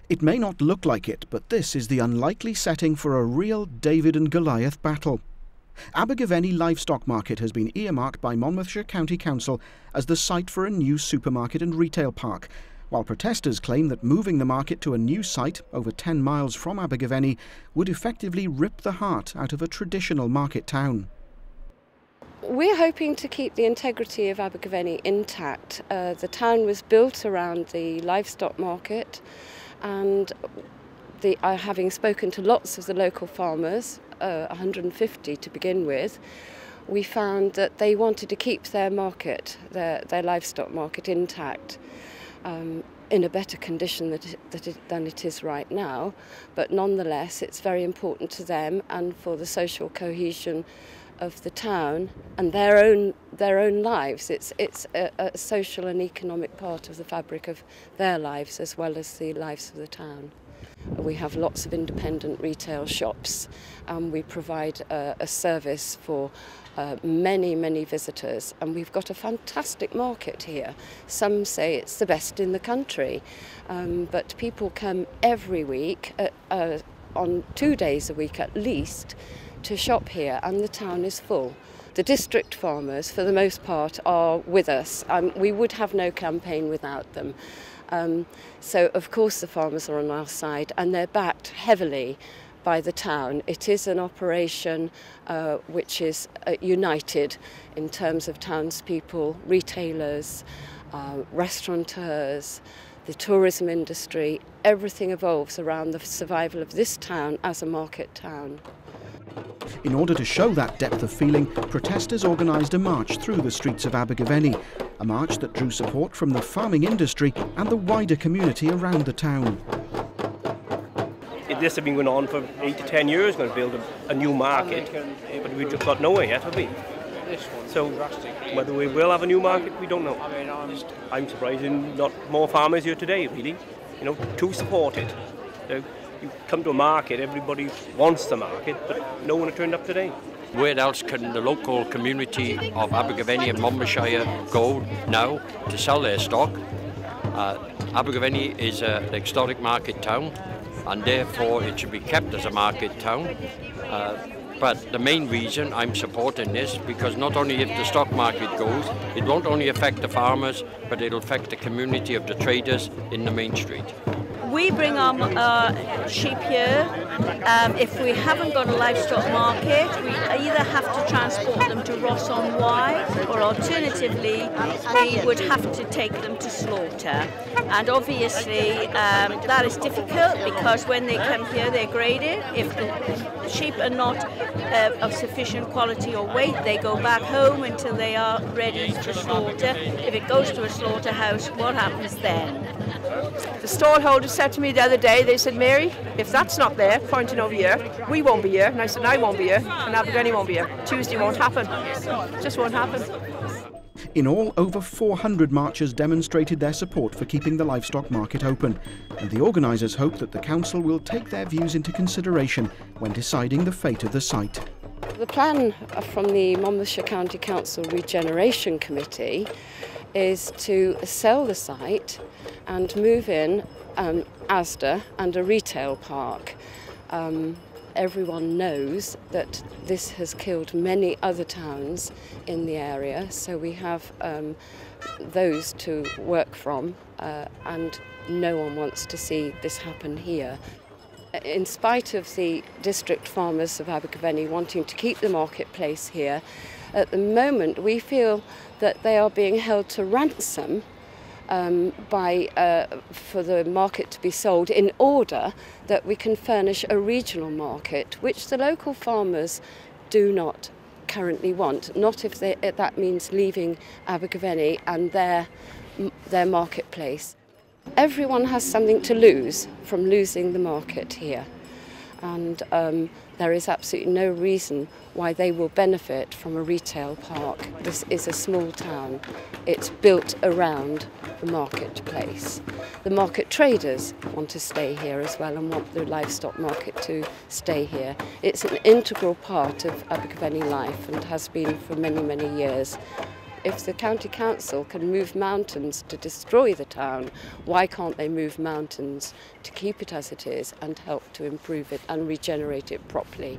It may not look like it, but this is the unlikely setting for a real David and Goliath battle. Abergavenny Livestock Market has been earmarked by Monmouthshire County Council as the site for a new supermarket and retail park, while protesters claim that moving the market to a new site over 10 miles from Abergavenny would effectively rip the heart out of a traditional market town. We're hoping to keep the integrity of Abergavenny intact. The town was built around the livestock market, and having spoken to lots of the local farmers, 150 to begin with, we found that they wanted to keep their market, their livestock market, intact, in a better condition than it is right now. But nonetheless, it's very important to them and for the social cohesion of the town and their own lives. It's a social and economic part of the fabric of their lives as well as the lives of the town. We have lots of independent retail shops, and we provide a service for many visitors, and we've got a fantastic market here. Some say it's the best in the country, but people come every week, on 2 days a week at least, to shop here, and the town is full. The district farmers, for the most part, are with us. We would have no campaign without them. So, of course, the farmers are on our side, and they're backed heavily by the town. It is an operation which is united in terms of townspeople, retailers, restaurateurs, the tourism industry. Everything evolves around the survival of this town as a market town. In order to show that depth of feeling, protesters organised a march through the streets of Abergavenny, a march that drew support from the farming industry and the wider community around the town. This has been going on for 8 to 10 years, going to build a new market, but we've just got nowhere yet, have we? So whether we will have a new market, we don't know. I'm surprised not more farmers here today, really, to support it. You come to a market, everybody wants the market, but no one has turned up today. Where else can the local community of Abergavenny and Monmouthshire go now to sell their stock? Abergavenny is an historic market town, and therefore it should be kept as a market town. But the main reason I'm supporting this, because not only if the stock market goes, it won't only affect the farmers, but it'll affect the community of the traders in the main street. We bring our sheep here. If we haven't got a livestock market, we either have to transport them to Ross on Wye, or alternatively, we would have to take them to slaughter. And obviously, that is difficult because when they come here, they're graded. If the sheep are not of sufficient quality or weight, they go back home until they are ready for slaughter. If it goes to a slaughterhouse, what happens then? The stallholder said to me the other day, they said, Mary, if that's not there, pointing over here, we won't be here. And I said, I won't be here, and Abergavenny won't be here. Tuesday won't happen. It just won't happen. In all, over 400 marchers demonstrated their support for keeping the livestock market open, and the organisers hope that the council will take their views into consideration when deciding the fate of the site. The plan from the Monmouthshire County Council Regeneration Committee is to sell the site and move in Asda and a retail park. Everyone knows that this has killed many other towns in the area, so we have those to work from, and no one wants to see this happen here. In spite of the district farmers of Abergavenny wanting to keep the marketplace here, at the moment we feel that they are being held to ransom for the market to be sold in order that we can furnish a regional market, which the local farmers do not currently want, not if that means leaving Abergavenny and their marketplace. Everyone has something to lose from losing the market here, and there is absolutely no reason why they will benefit from a retail park. This is a small town. It's built around the marketplace. The market traders want to stay here as well and want the livestock market to stay here. It's an integral part of Abergavenny life and has been for many years. if the county council can move mountains to destroy the town, why can't they move mountains to keep it as it is and help to improve it and regenerate it properly?